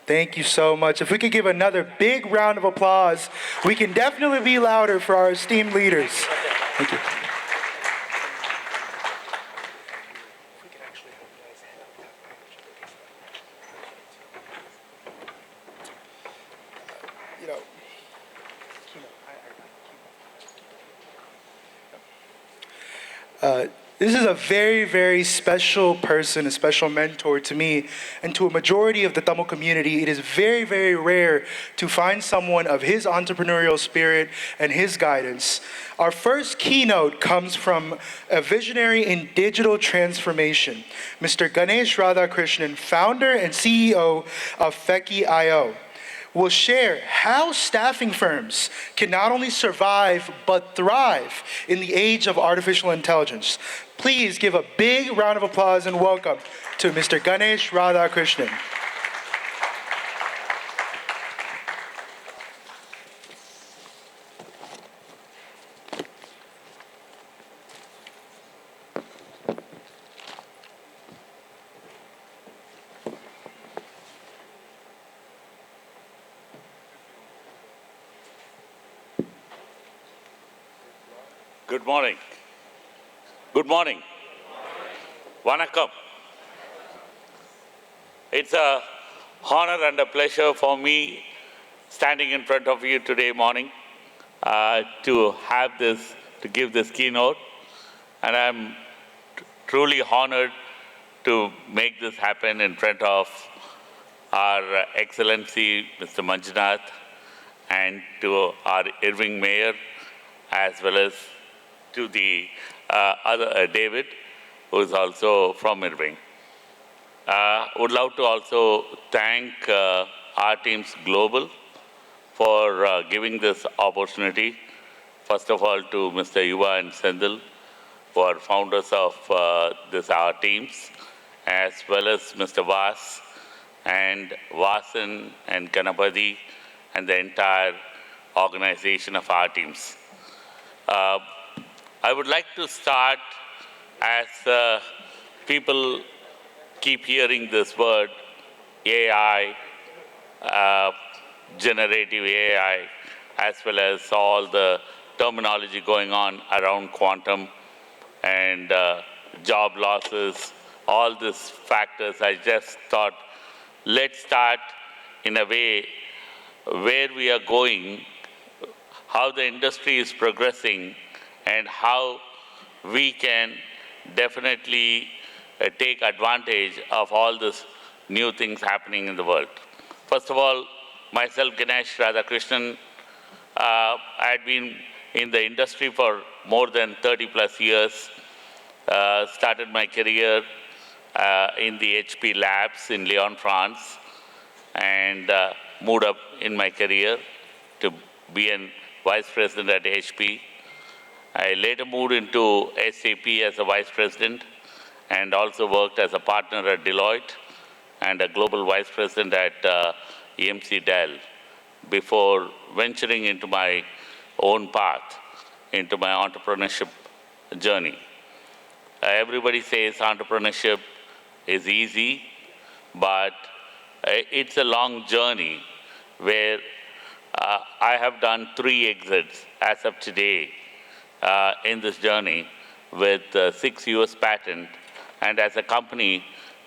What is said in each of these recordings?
Thank you so much. If we could give another big round of applause, we can definitely be louder for our esteemed leaders. Thank you. This is a very, very special person, a special mentor to me and to a majority of the Tamil community. It is very, very rare to find someone of his entrepreneurial spirit and his guidance. Our first keynote comes from a visionary in digital transformation, Mr. Ganesh Radhakrishnan, founder and CEO of Fekki.io. Will share how staffing firms can not only survive but thrive in the age of artificial intelligence. Please give a big round of applause and welcome to Mr. Ganesh Radhakrishnan. Good morning. Good morning. Vanakkam. It's a honor and a pleasure for me standing in front of you today morning to give this keynote. And I'm truly honored to make this happen in front of our Excellency, Mr. Manjunath, and to our Irving Mayor, as well as to the other David, who is also from Irving. Would love to also thank our teams global for giving this opportunity. First of all, to Mr. Yuva and Sendil, who are founders of our teams, as well as Mr. Vas and Vasan and Ganapati and the entire organization of our teams. I would like to start, as people keep hearing this word, AI, generative AI, as well as all the terminology going on around quantum and job losses, all these factors. I just thought, let's start in a way where we are going, how the industry is progressing, and how we can definitely take advantage of all these new things happening in the world. First of all, myself, Ganesh Radhakrishnan, I had been in the industry for more than 30 plus years. Started my career in the HP labs in Lyon, France, and moved up in my career to be a vice president at HP. I later moved into SAP as a vice president and also worked as a partner at Deloitte and a global vice president at EMC Dell before venturing into my own path, into my entrepreneurship journey. Everybody says entrepreneurship is easy, but it's a long journey where I have done 3 exits as of today in this journey with 6 US patents, and as a company,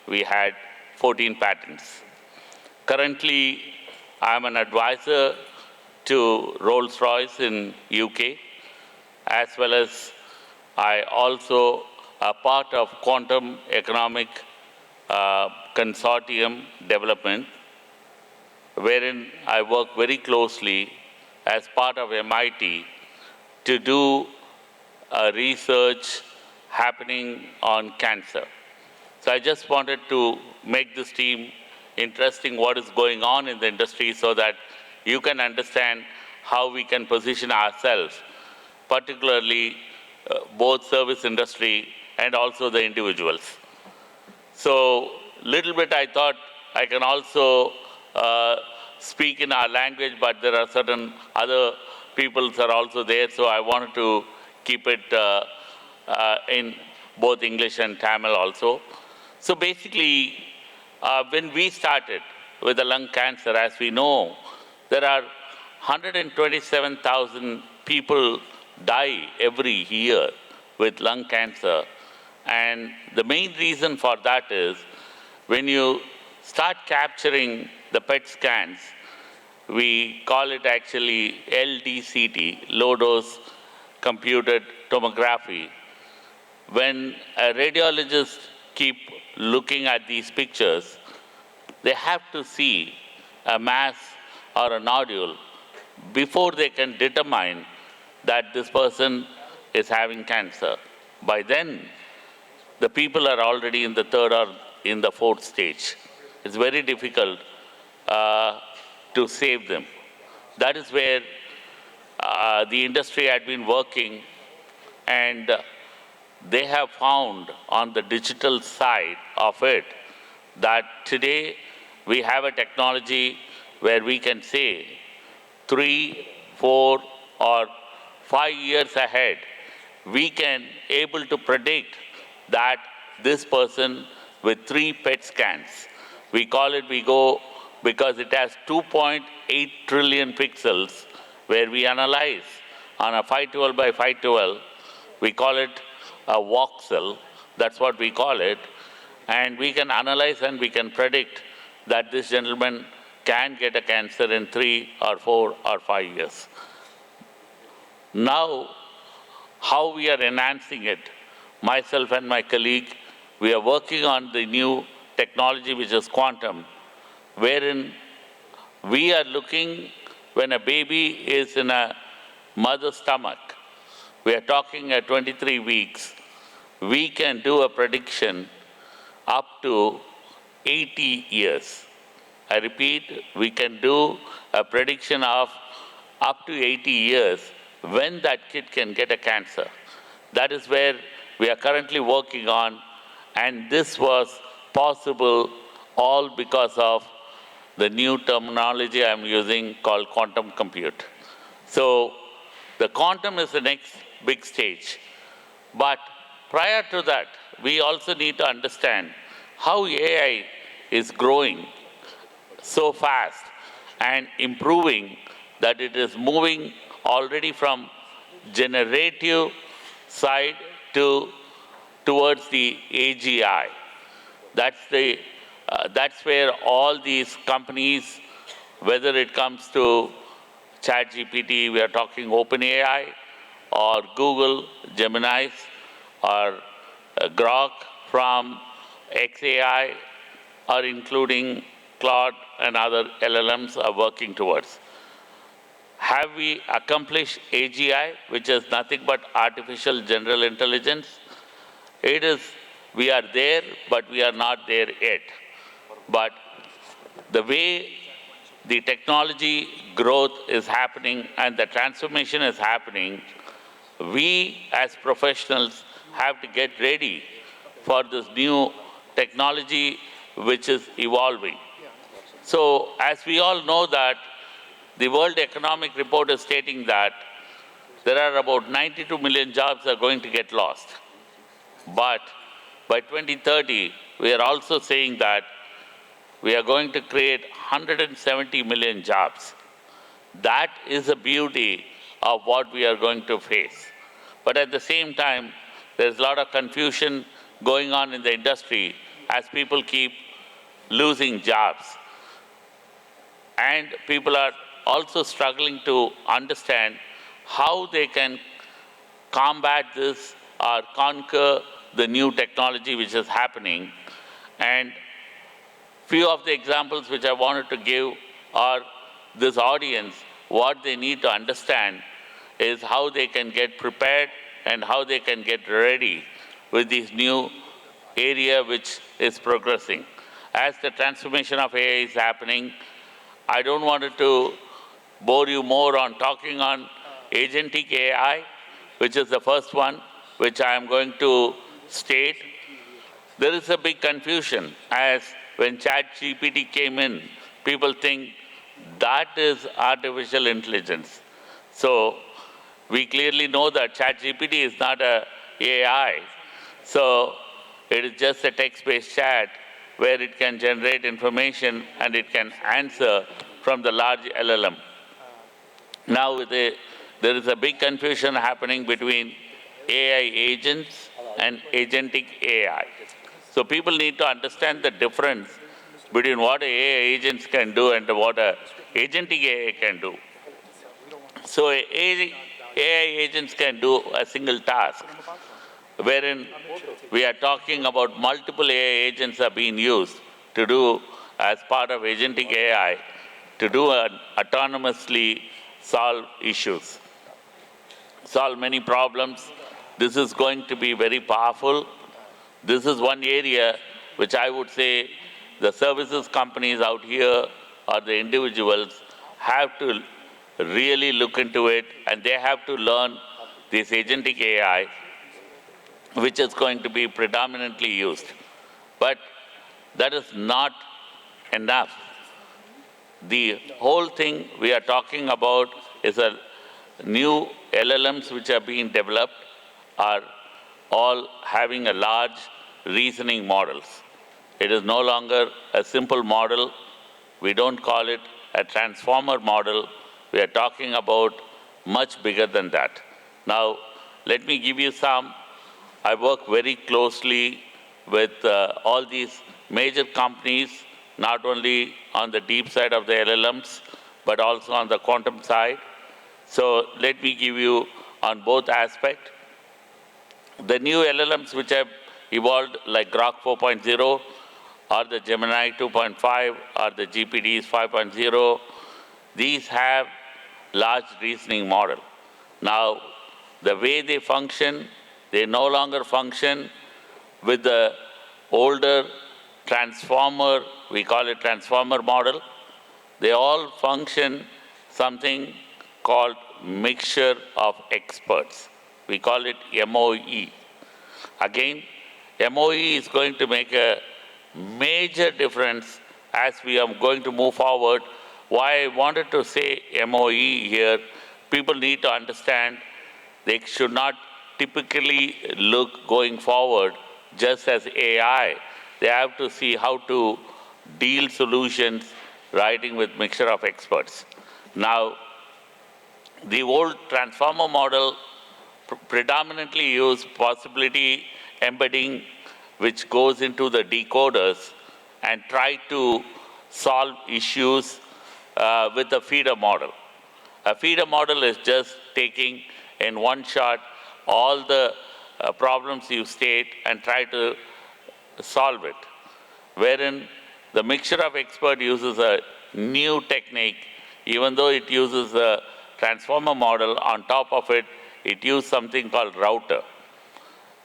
we had 14 patents. Currently, I'm an advisor to Rolls-Royce in UK, as well as I also are part of Quantum Economic Consortium development, wherein I work very closely as part of MIT to do research happening on cancer. So I just wanted to make this team interesting what is going on in the industry so that you can understand how we can position ourselves, particularly both service industry and also the individuals. So little bit I thought I can also speak in our language, but there are certain other peoples are also there, so I wanted to keep it in both English and Tamil also. So basically, when we started, with the lung cancer. As we know, there are 127,000 people die every year with lung cancer. And the main reason for that is when you start capturing the PET scans, we call it actually LDCT, low dose computed tomography. When a radiologist keep looking at these pictures, they have to see a mass or a nodule before they can determine that this person is having cancer. By then, the people are already in the third or in the fourth stage. It's very difficult to save them. That is where the industry had been working, and they have found on the digital side of it that today we have a technology where we can say 3, 4, or 5 years ahead, we can able to predict that this person with 3 PET scans, we call it, we go, because it has 2.8 trillion pixels, where we analyze on a 512 by 512, we call it a voxel, that's what we call it, and we can analyze and we can predict that this gentleman can get a cancer in 3 or 4 or 5 years. Now, how we are enhancing it, myself and my colleague, we are working on the new technology which is quantum, wherein we are looking when a baby is in a mother's stomach, we are talking at 23 weeks, we can do a prediction up to 80 years. I repeat, we can do a prediction of up to 80 years when that kid can get a cancer. That is where we are currently working on, and this was possible all because of the new terminology I'm using called quantum compute. So the quantum is the next big stage. But prior to that, we also need to understand how AI is growing so fast and improving that it is moving already from generative side towards the AGI. That's where all these companies, whether it comes to ChatGPT, we are talking OpenAI, or Google, Gemini, or Grok from XAI, or including Claude and other LLMs are working towards. Have we accomplished AGI, which is nothing but artificial general intelligence? It is, we are there, but we are not there yet. But the way the technology growth is happening and the transformation is happening, we as professionals have to get ready for this new technology which is evolving. So as we all know that the World Economic Report is stating that there are about 92 million jobs are going to get lost. But by 2030, we are also saying that we are going to create 170 million jobs. That is the beauty of what we are going to face. But at the same time, there's a lot of confusion going on in the industry as people keep losing jobs. And people are also struggling to understand how they can combat this or conquer the new technology which is happening. And few of the examples which I wanted to give are this audience, what they need to understand is how they can get prepared and how they can get ready with this new area which is progressing. As the transformation of AI is happening, I don't want to bore you more on talking on agentic AI, which is the first one, which I am going to state. There is a big confusion as when ChatGPT came in, people think that is artificial intelligence. So we clearly know that ChatGPT is not a AI. So it is just a text-based chat where it can generate information and it can answer from the large LLM. Now, there is a big confusion happening between AI agents and agentic AI. So people need to understand the difference between what AI agents can do and what a agentic AI can do. So AI agents can do a single task, wherein we are talking about multiple AI agents are being used to do as part of agentic AI to do autonomously solve issues, solve many problems. This is going to be very powerful. This is one area which I would say the services companies out here or the individuals have to really look into it, and they have to learn this agentic AI, which is going to be predominantly used. But that is not enough. The whole thing we are talking about is a new LLMs which are being developed are all having a large reasoning models. It is no longer a simple model. We don't call it a transformer model. We are talking about much bigger than that. Now, let me give you some. I work very closely with all these major companies, not only on the deep side of the LLMs, but also on the quantum side. So let me give you on both aspects. The new LLMs which have evolved like Grok 4.0 or the Gemini 2.5 or the GPTs 5.0, these have large reasoning model. Now, the way they function, they no longer function with the older transformer, we call it transformer model. They all function something called mixture of experts. We call it MOE. Again, MOE is going to make a major difference as we are going to move forward. Why I wanted to say MOE here, people need to understand they should not typically look going forward just as AI. They have to see how to deal solutions writing with mixture of experts. Now, the old transformer model predominantly used possibility embedding, which goes into the decoders and try to solve issues with a feeder model. A feeder model is just taking in one shot all the problems you state and try to solve it. Wherein the mixture of expert uses a new technique, even though it uses a transformer model, on top of it, it uses something called router.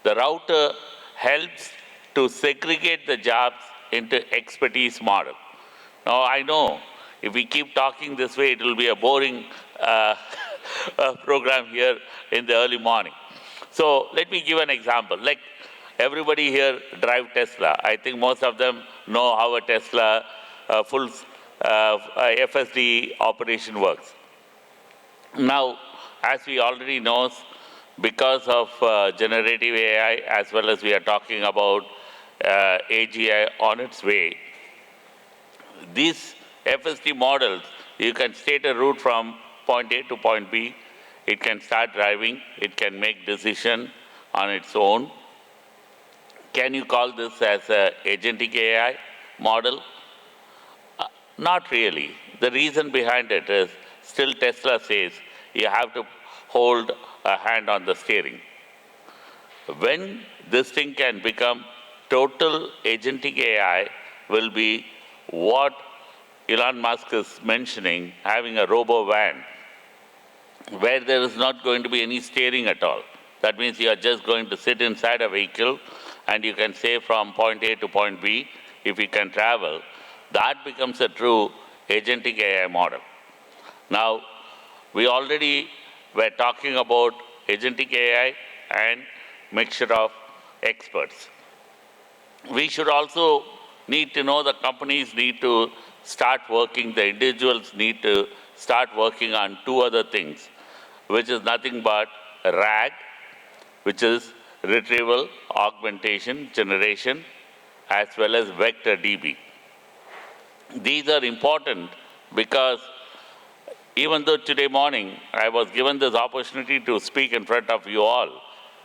The router helps to segregate the jobs into expertise model. Now, I know if we keep talking this way, it will be a boring program here in the early morning. So let me give an example. Like everybody here drive Tesla. I think most of them know how a Tesla full FSD operation works. Now, as we already know, because of generative AI, as well as we are talking about AGI on its way, these FSD models, you can state a route from point A to point B. It can start driving. It can make decision on its own. Can you call this as an agentic AI model? Not really. The reason behind it is still Tesla says you have to hold a hand on the steering. When this thing can become total agentic AI will be what Elon Musk is mentioning, having a robo van, where there is not going to be any steering at all. That means you are just going to sit inside a vehicle and you can say from point A to point B, if you can travel. That becomes a true agentic AI model. Now, we already were talking about agentic AI and mixture of experts. We should also need to know the companies need to start working, the individuals need to start working on two other things, which is nothing but RAG, which is retrieval, augmentation, generation, as well as vector DB. These are important because even though today morning I was given this opportunity to speak in front of you all,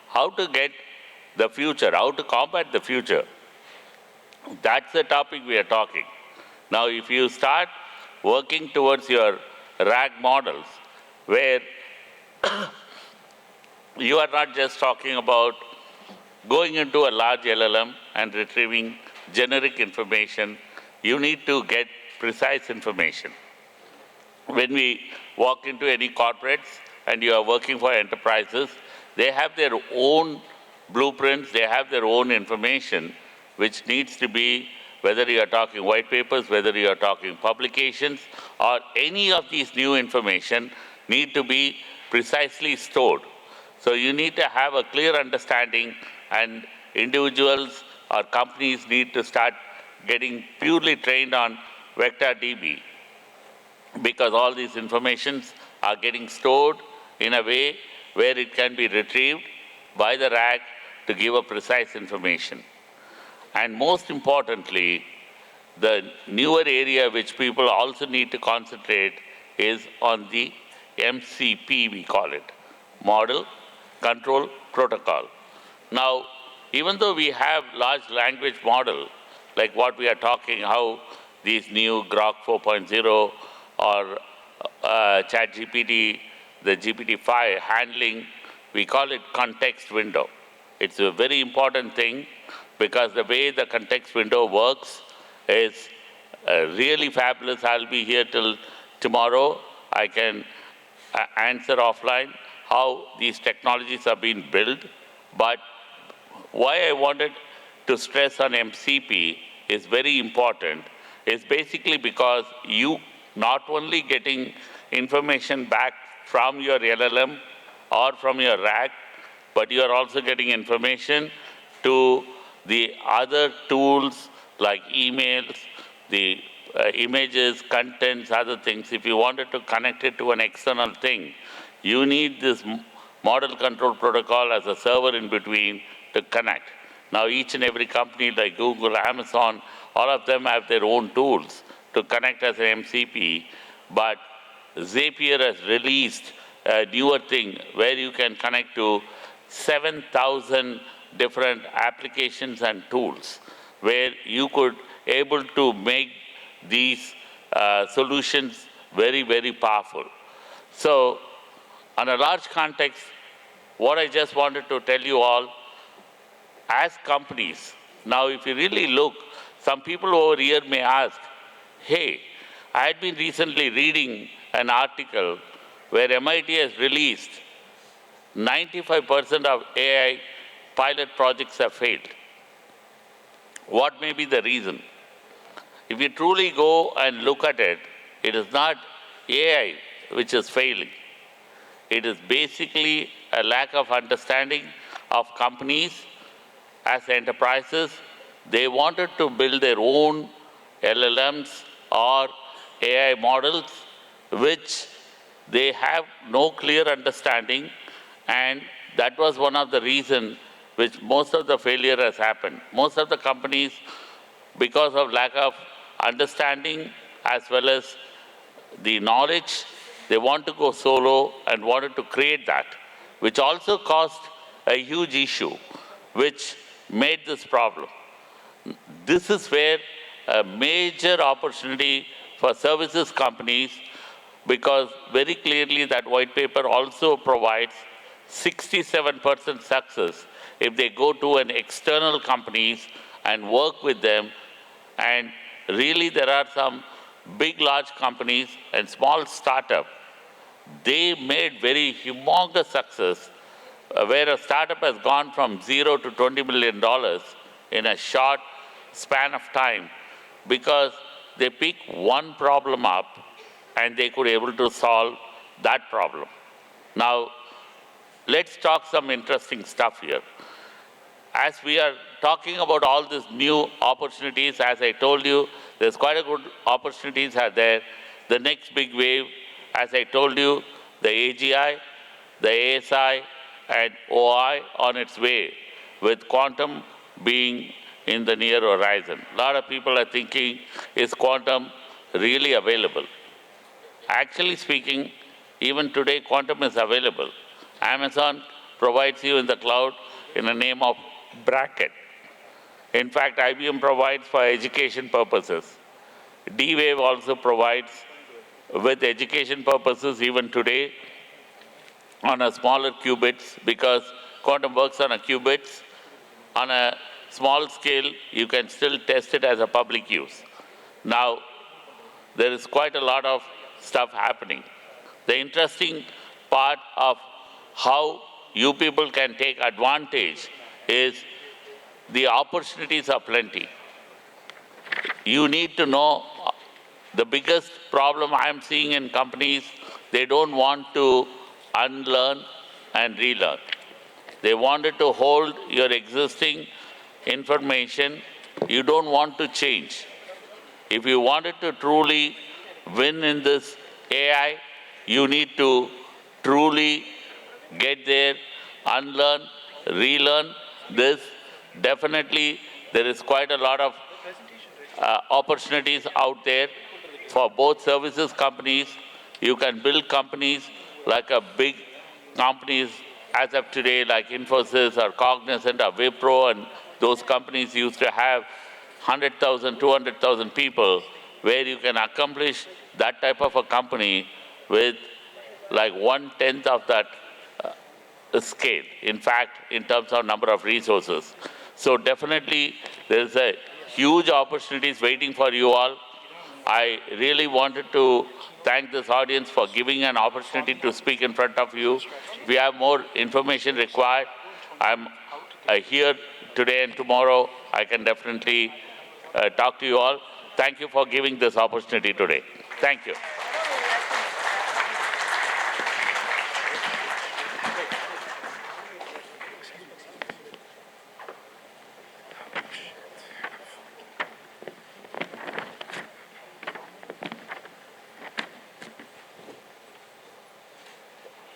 how to get the future, how to combat the future, that's the topic we are talking. Now, if you start working towards your RAG models, where you are not just talking about going into a large LLM and retrieving generic information, you need to get precise information. When we walk into any corporates and you are working for enterprises, they have their own blueprints, they have their own information, which needs to be, whether you are talking white papers, whether you are talking publications, or any of these new information need to be precisely stored. So you need to have a clear understanding, and individuals or companies need to start getting purely trained on vector DB, because all these informations are getting stored in a way where it can be retrieved by the RAG to give a precise information. And most importantly, the newer area which people also need to concentrate is on the MCP, we call it, Model Control Protocol. Now, even though we have large language model, like what we are talking, how these new Grok 4.0 or ChatGPT, the GPT-5 handling, we call it context window. It's a very important thing because the way the context window works is really fabulous. I'll be here till tomorrow. I can answer offline how these technologies are being built. But why I wanted to stress on MCP is very important is basically because you not only getting information back from your LLM or from your RAG, but you are also getting information to the other tools like emails, the images, contents, other things. If you wanted to connect it to an external thing, you need this model control protocol as a server in between to connect. Now, each and every company like Google, Amazon, all of them have their own tools to connect as an MCP, but Zapier has released a newer thing where you can connect to 7,000 different applications and tools, where you could able to make these solutions very, very powerful. So, on a large context, what I just wanted to tell you all, as companies, now if you really look, some people over here may ask, hey, I had been recently reading an article where MIT has released 95% of AI pilot projects have failed. What may be the reason? If you truly go and look at it, it is not AI which is failing. It is basically a lack of understanding of companies as enterprises. They wanted to build their own LLMs or AI models, which they have no clear understanding, and that was one of the reasons which most of the failure has happened. Most of the companies, because of lack of understanding as well as the knowledge, they want to go solo and wanted to create that, which also caused a huge issue, which made this problem. This is where a major opportunity for services companies, because very clearly that white paper also provides 67% success if they go to an external companies and work with them. And really there are some big, large companies and small startup. They made very humongous success where a startup has gone from zero to $20 million in a short span of time, because they pick one problem up and they could able to solve that problem. Now, let's talk some interesting stuff here. As we are talking about all these new opportunities, as I told you, there's quite a good opportunities are there. The next big wave, as I told you, the AGI, the ASI, and OI on its way, with quantum being in the near horizon. A lot of people are thinking, is quantum really available? Actually speaking, even today, quantum is available. Amazon provides you in the cloud in the name of bracket. In fact, IBM provides for education purposes. D-Wave also provides with education purposes even today on a smaller qubits, because quantum works on a qubits. On a small scale, you can still test it as a public use. Now, there is quite a lot of stuff happening. The interesting part of how you people can take advantage is the opportunities are plenty. You need to know the biggest problem I'm seeing in companies, they don't want to unlearn and relearn. They wanted to hold your existing information. You don't want to change. If you wanted to truly win in this AI, you need to truly get there, unlearn, relearn this. Definitely, there is quite a lot of opportunities out there for both services companies. You can build companies like a big companies as of today, like Infosys or Cognizant or Wipro, and those companies used to have 100,000, 200,000 people, where you can accomplish that type of a company with like 1/10 of that scale, in fact, in terms of number of resources. So definitely there is a huge opportunities waiting for you all. I really wanted to thank this audience for giving an opportunity to speak in front of you. If you have more information required, I'm here today and tomorrow. I can definitely talk to you all. Thank you for giving this opportunity today. Thank you.